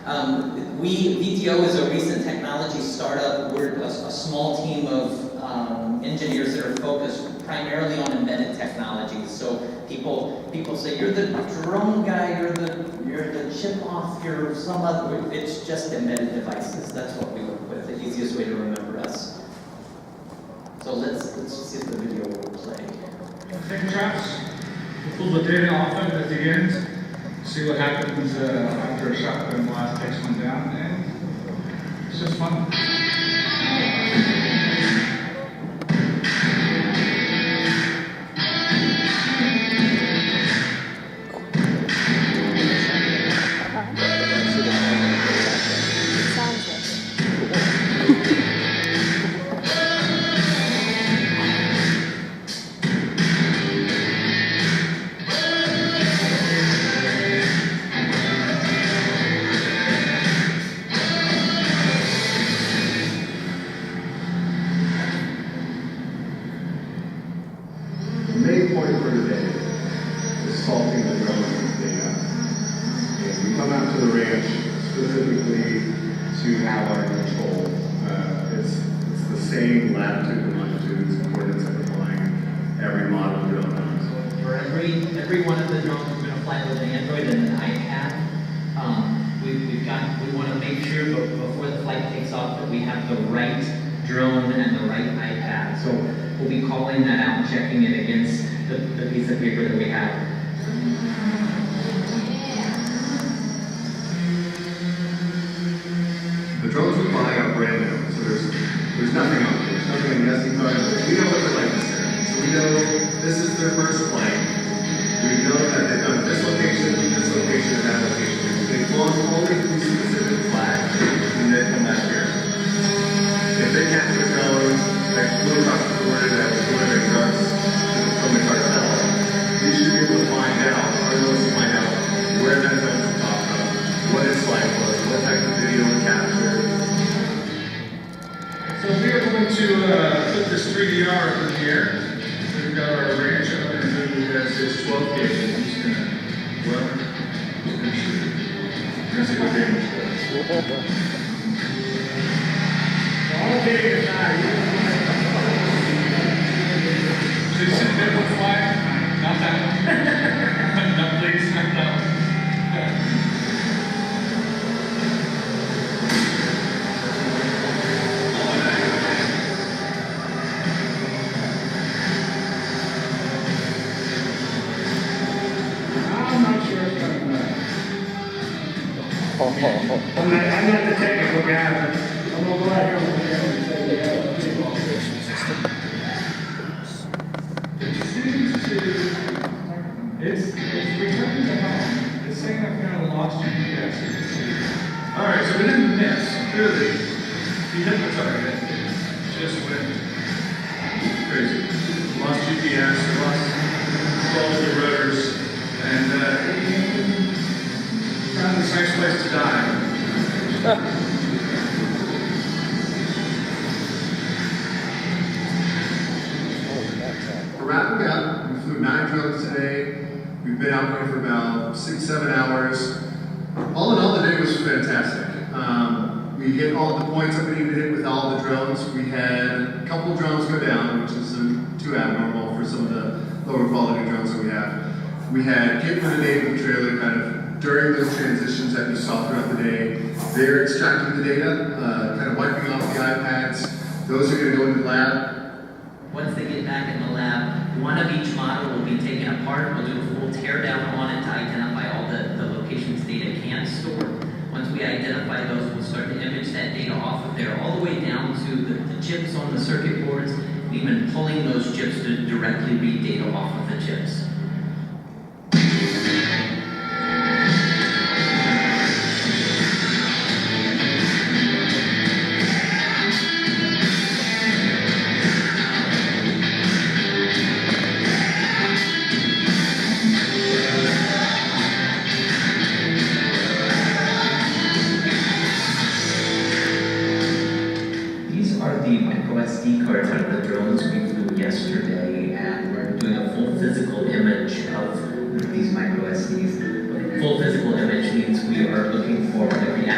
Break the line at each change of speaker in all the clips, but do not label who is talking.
VTO is a recent technology startup. We're a small team of engineers that are focused primarily on embedded technologies. So people say, you're the drone guy, you're the chip off, you're some other, it's just embedded devices. That's what we work with, the easiest way to remember us. So let's see if the video will play.
Thing traps, we pull the data off of it at the end, see what happens after a shotgun blast takes one down, and it's just fun.
The main point for today is salting the drones with data. And we come out to the ranch specifically to have our control. It's the same latitude and longitude coordinates that we're flying every model drone on.
For every one of the drones we're going to fly with an Android and an iPad, we want to make sure before the flight takes off that we have the right drone and the right iPad. So we'll be calling that out and checking it against the piece of paper that we have.
The drones we buy are brand new, so there's nothing on them. There's nothing in the SD card. We know what they're like this area. So we know this is their first flight. We know that they've done this location, and that location. They belong only to specific flags, and they come back here. If they catch the drone that flew across the border that was delivering drugs from the cartel, we should be able to find out, or those to find out, where that drone was off from, what its flight was, what type of video it captured.
So we are going to put this 3DR up in the air. We've got our range up and that's this 12 gauge. I'm just going to, well, we're going to shoot. We're going to see what damage does. All day is high. So you said that one fly? Not that one. No, please, not that one. I'm not sure it's going to matter. I'm not the technical guy, but I'm going to go out here and look at it and say, yeah, it's pretty well. It seems to, it's returning to home. It's saying I've kind of lost GPS. All right, so we didn't miss. Clearly, he hit the target. Just went crazy. Lost GPS, lost all of the rotors, and found this nice place to die.
We're wrapping up. We flew 9 drones today. We've been out there for about 6-7 hours. All in all, the day was fantastic. We hit all the points that we needed to hit with all the drones. We had a couple drones go down, which is too abnormal for some of the lower quality drones that we have. We had hit for the day with the trailer kind of during those transitions that you saw throughout the day. They're extracting the data, kind of wiping off the iPads. Those are going to go into the lab.
Once they get back in the lab, one of each model will be taken apart. We'll do a full tear down on it to identify all the locations data can store. Once we identify those, we'll start to image that data off of there, all the way down to the chips on the circuit boards, even pulling those chips to directly read data off of the chips. SD cards out of the drones we flew yesterday, and we're doing a full physical image of these micro SDs. Full physical image means we are looking for every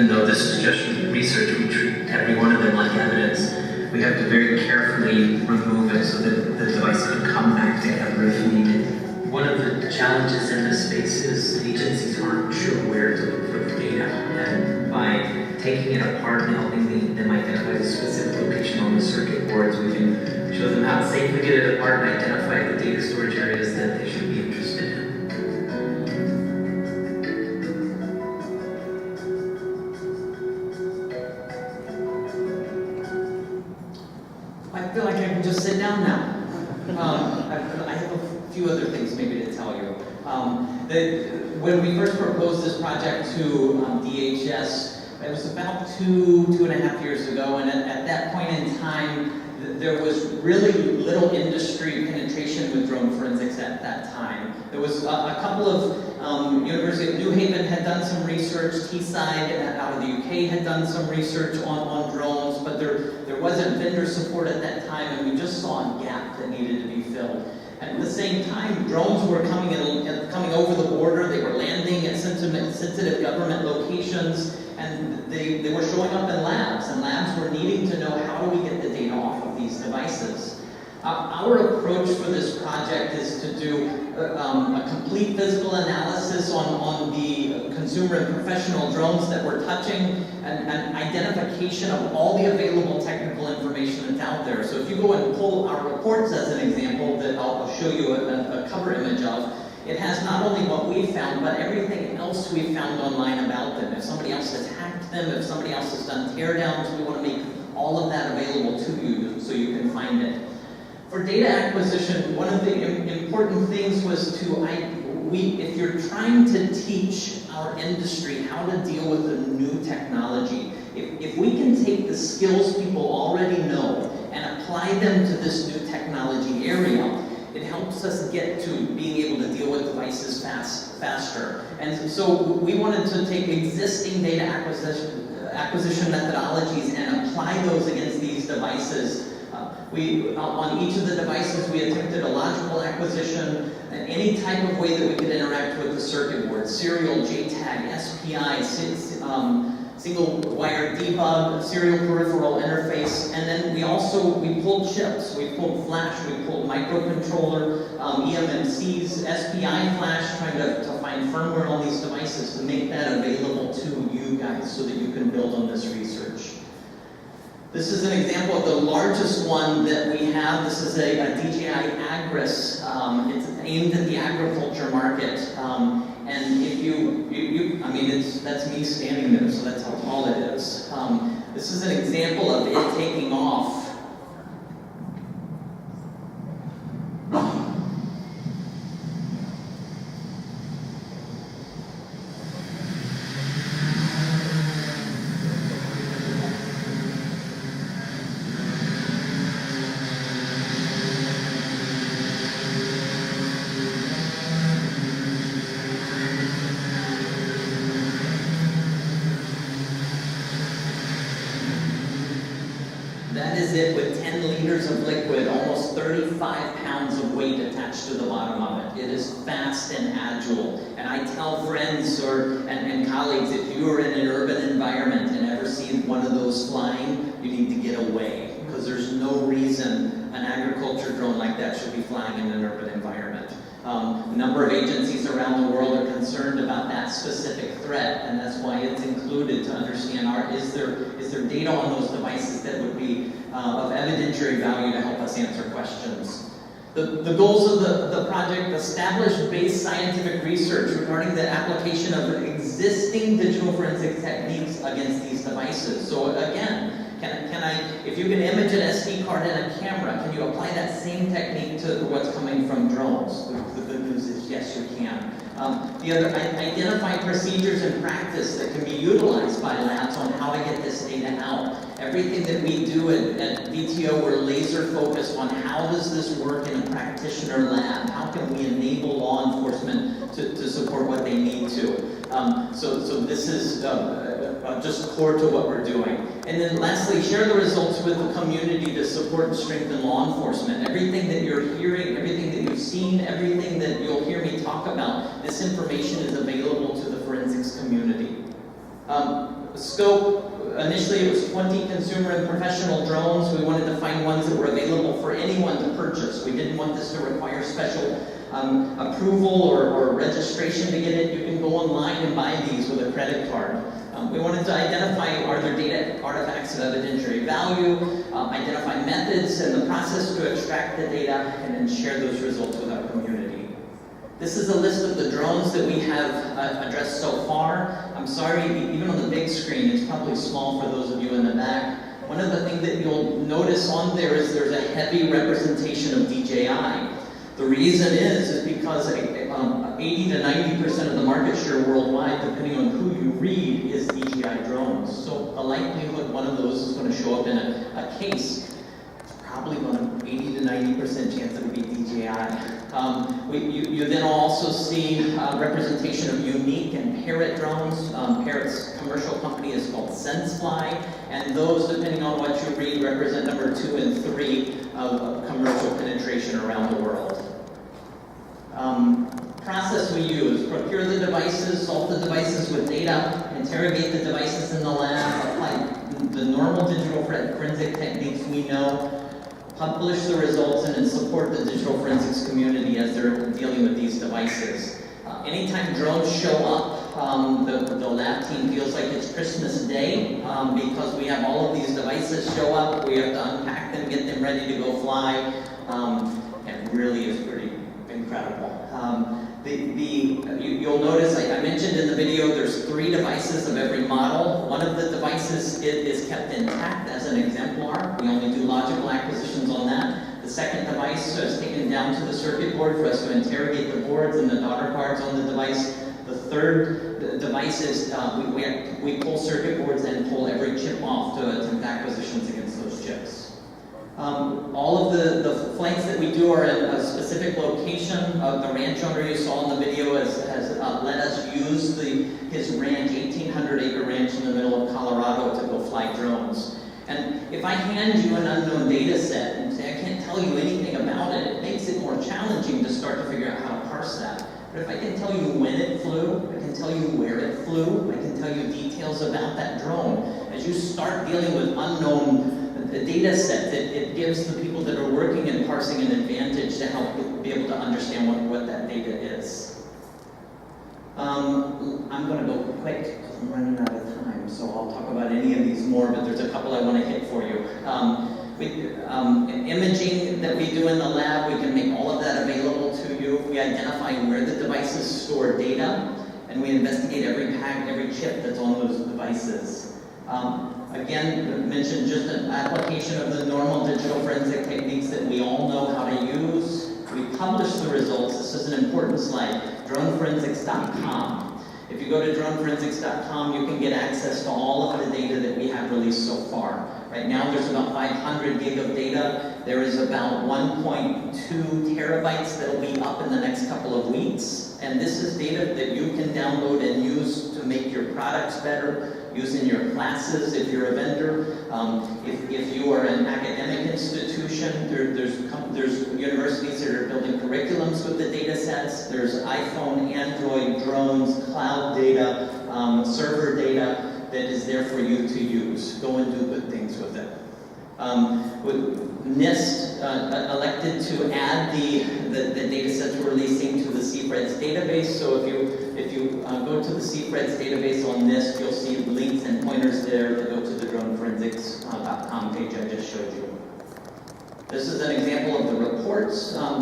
even though this is just research, we treat every one of them like evidence. We have to very carefully remove it so that the device can come back together if needed. One of the challenges in this space is agencies aren't sure where to put the data, and by taking it apart and helping them identify the specific location on the circuit boards, we can show them how to safely get it apart and identify the data storage areas that they should be interested in.
I feel like I can just sit down now. I have a few other things maybe to tell you. When we first proposed this project to DHS, it was about two and a half years ago, and at that point in time, there was really little industry penetration with drone forensics at that time. There was a couple of University of New Haven had done some research, Teesside out of the UK had done some research on drones, but there wasn't vendor support at that time, and we just saw a gap that needed to be filled. At the same time, drones were coming over the border, they were landing at sensitive government locations, and they were showing up in labs, and labs were needing to know how do we get the data off of these devices. Our approach for this project is to do a complete physical analysis on the consumer and professional drones that we're touching, and identification of all the available technical information that's out there. So if you go and pull our reports as an example that I'll show you a cover image of, it has not only what we found, but everything else we found online about them. If somebody else has hacked them, if somebody else has done teardowns, we want to make all of that available to you so you can find it. For data acquisition, one of the important things was if you're trying to teach our industry how to deal with the new technology, if we can take the skills people already know and apply them to this new technology area, it helps us get to being able to deal with devices faster. And so we wanted to take existing data acquisition methodologies and apply those against these devices. On each of the devices, we attempted a logical acquisition, and any type of way that we could interact with the circuit board: serial, JTAG, SPI, single wire debug, serial peripheral interface, and then we pulled chips, we pulled flash, we pulled microcontroller, eMMCs, SPI flash, trying to find firmware on these devices to make that available to you guys so that you can build on this research. This is an example of the largest one that we have. This is a DJI Agris. It's aimed at the agriculture market. And if that's me standing there, so that's how tall it is. This is an example of it taking off. That is it with 10 liters of liquid, almost 35 pounds of weight attached to the bottom of it. It is fast and agile. And I tell friends and colleagues, if you are in an urban environment and ever see one of those flying, you need to get away, because there's no reason an agriculture drone like that should be flying in an urban environment. A number of agencies around the world are concerned about that specific threat, and that's why it's included to understand is there data on those devices that would be of evidentiary value to help us answer questions. The goals of the project: establish base scientific research regarding the application of existing digital forensic techniques against these devices. So again, if you can image an SD card in a camera, can you apply that same technique to what's coming from drones? The good news is yes, you can. The other, identify procedures and practice that can be utilized by labs on how to get this data out. Everything that we do at VTO, we're laser focused on how does this work in a practitioner lab? How can we enable law enforcement to support what they need to? So this is just core to what we're doing. And then lastly, share the results with the community to support and strengthen law enforcement. Everything that you're hearing, everything that you've seen, everything that you'll hear me talk about, this information is available to the forensics community. The scope, initially it was 20 consumer and professional drones. We wanted to find ones that were available for anyone to purchase. We didn't want this to require special approval or registration to get it. You can go online and buy these with a credit card. We wanted to identify, are there data artifacts of evidentiary value, identify methods and the process to extract the data, and then share those results with our community. This is a list of the drones that we have addressed so far. I'm sorry, even on the big screen, it's probably small for those of you in the back. One of the things that you'll notice on there is there's a heavy representation of DJI. The reason is because 80 to 90% of the market share worldwide, depending on who you read, is DJI drones. So the likelihood one of those is going to show up in a case. It's probably about an 80 to 90% chance it will be DJI. You then also see representation of unique and Parrot drones. Parrot's commercial company is called SenseFly, and those, depending on what you read, represent number 2 and 3 of commercial penetration around the world. Process we use: procure the devices, solve the devices with data, interrogate the devices in the lab, apply the normal digital forensic techniques we know, publish the results, and then support the digital forensics community as they're dealing with these devices. Anytime drones show up, the lab team feels like it's Christmas Day because we have all of these devices show up, we have to unpack them, get them ready to go fly, and really is pretty incredible. You'll notice, I mentioned in the video, there's 3 devices of every model. One of the devices is kept intact as an exemplar. We only do logical acquisitions on that. The second device is taken down to the circuit board for us to interrogate the boards and the daughter cards on the device. The third device is we pull circuit boards and pull every chip off to attempt acquisitions against those chips. All of the flights that we do are in a specific location. The ranch owner you saw in the video has let us use his ranch, 1,800-acre ranch in the middle of Colorado, to go fly drones. And if I hand you an unknown data set and say I can't tell you anything about it, it makes it more challenging to start to figure out how to parse that. But if I can tell you when it flew, I can tell you where it flew, I can tell you details about that drone. As you start dealing with unknown data set, it gives the people that are working in parsing an advantage to help be able to understand what that data is. I'm going to go quick because I'm running out of time, so I'll talk about any of these more, but there's a couple I want to hit for you. Imaging that we do in the lab, we can make all of that available to you. We identify where the devices store data, and we investigate every chip that's on those devices. Again, mentioned just an application of the normal digital forensic techniques that we all know how to use. We publish the results. This is an important slide. DroneForensics.com. If you go to DroneForensics.com, you can get access to all of the data that we have released so far. Right now, there's about 500 gig of data. There is about 1.2 terabytes that will be up in the next couple of weeks. And this is data that you can download and use to make your products better, use in your classes if you're a vendor. If you are an academic institution, there's universities that are building curriculums with the data sets. There's iPhone, Android, drones, cloud data, server data that is there for you to use. Go and do good things with it. NIST elected to add the data sets we're releasing to the CFREDS database. So if you go to the CFREDS database on NIST, you'll see links and pointers there to go to the DroneForensics.com page I just showed you. This is an example of the reports. I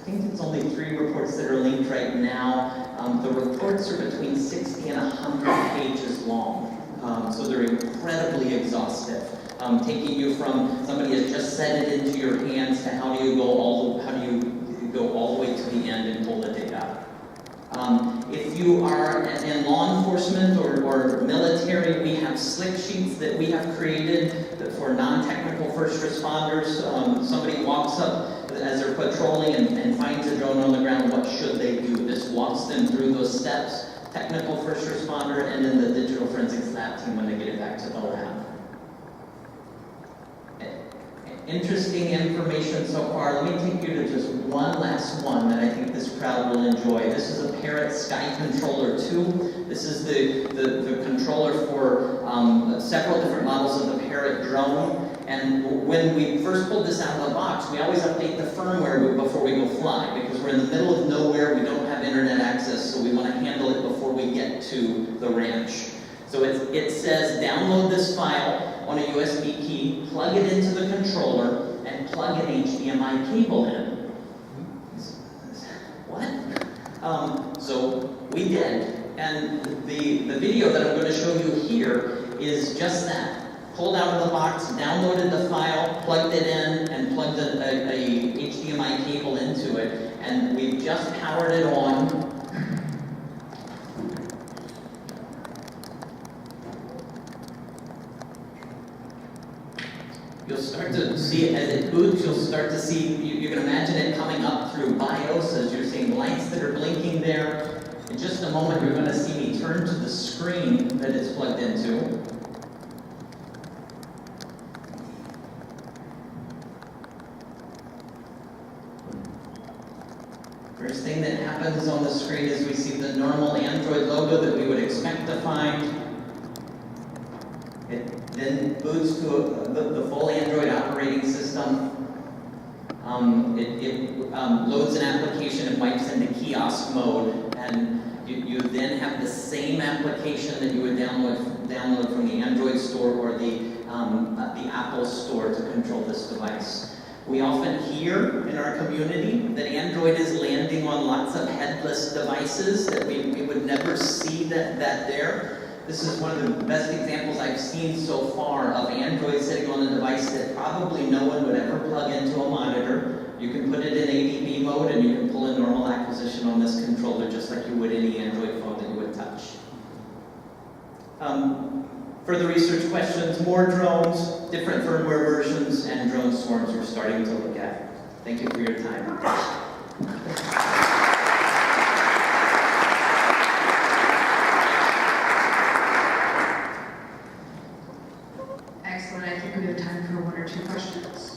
think it's only 3 reports that are linked right now. The reports are between 60 and 100 pages long. So they're incredibly exhaustive, taking you from somebody has just set it into your hands to how do you go all the way to the end and pull the data. If you are in law enforcement or military, we have slick sheets that we have created for non-technical first responders. Somebody walks up as they're patrolling and finds a drone on the ground. What should they do? This walks them through those steps. Technical first responder, and then the digital forensics lab team when they get it back to the lab. Interesting information so far. Let me take you to just one last one that I think this crowd will enjoy. This is a Parrot Sky Controller 2. This is the controller for several different models of the Parrot drone. And when we first pulled this out of the box, we always update the firmware before we go fly, because we're in the middle of nowhere, we don't have internet access, so we want to handle it before we get to the ranch. So it says download this file on a USB key, plug it into the controller, and plug an HDMI cable in. What? So we did. And the video that I'm going to show you here is just that. Pulled out of the box, downloaded the file, plugged it in, and plugged a HDMI cable into it. And we've just powered it on. You'll start to see it as it boots, you'll start to see, you can imagine it coming up through BIOS as you're seeing lights that are blinking there. In just a moment, you're going to see me turn to the screen that it's plugged into. First thing that happens on the screen is we see the normal Android logo that we would expect to find. It then boots to the full Android operating system. It loads an application, it wipes into kiosk mode, and you then have the same application that you would download from the Android store or the Apple store to control this device. We often hear in our community that Android is landing on lots of headless devices, that we would never see that there. This is one of the best examples I've seen so far of Android sitting on a device that probably no one would ever plug into a monitor. You can put it in ADB mode and you can pull a normal acquisition on this controller just like you would any Android phone that you would touch. Further research questions, more drones, different firmware versions, and drone swarms we're starting to look at. Thank you for your time.
Excellent. I think we have time for one or two questions.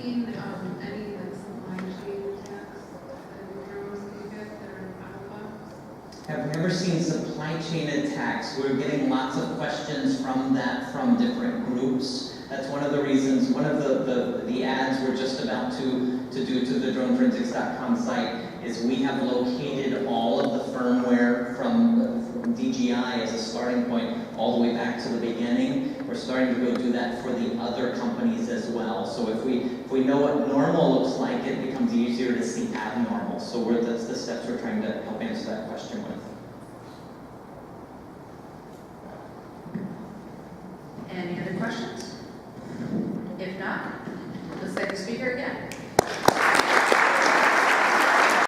Any like supply chain attacks that drones can get that are out of box?
Have you ever seen supply chain attacks? We're getting lots of questions from that from different groups. That's one of the reasons, one of the ads we're just about to do to the droneforensics.com site is we have located all of the firmware from DJI as a starting point all the way back to the beginning. We're starting to go do that for the other companies as well. So if we know what normal looks like, it becomes easier to see abnormal. So that's the steps we're trying to help answer that question with.
Any other questions?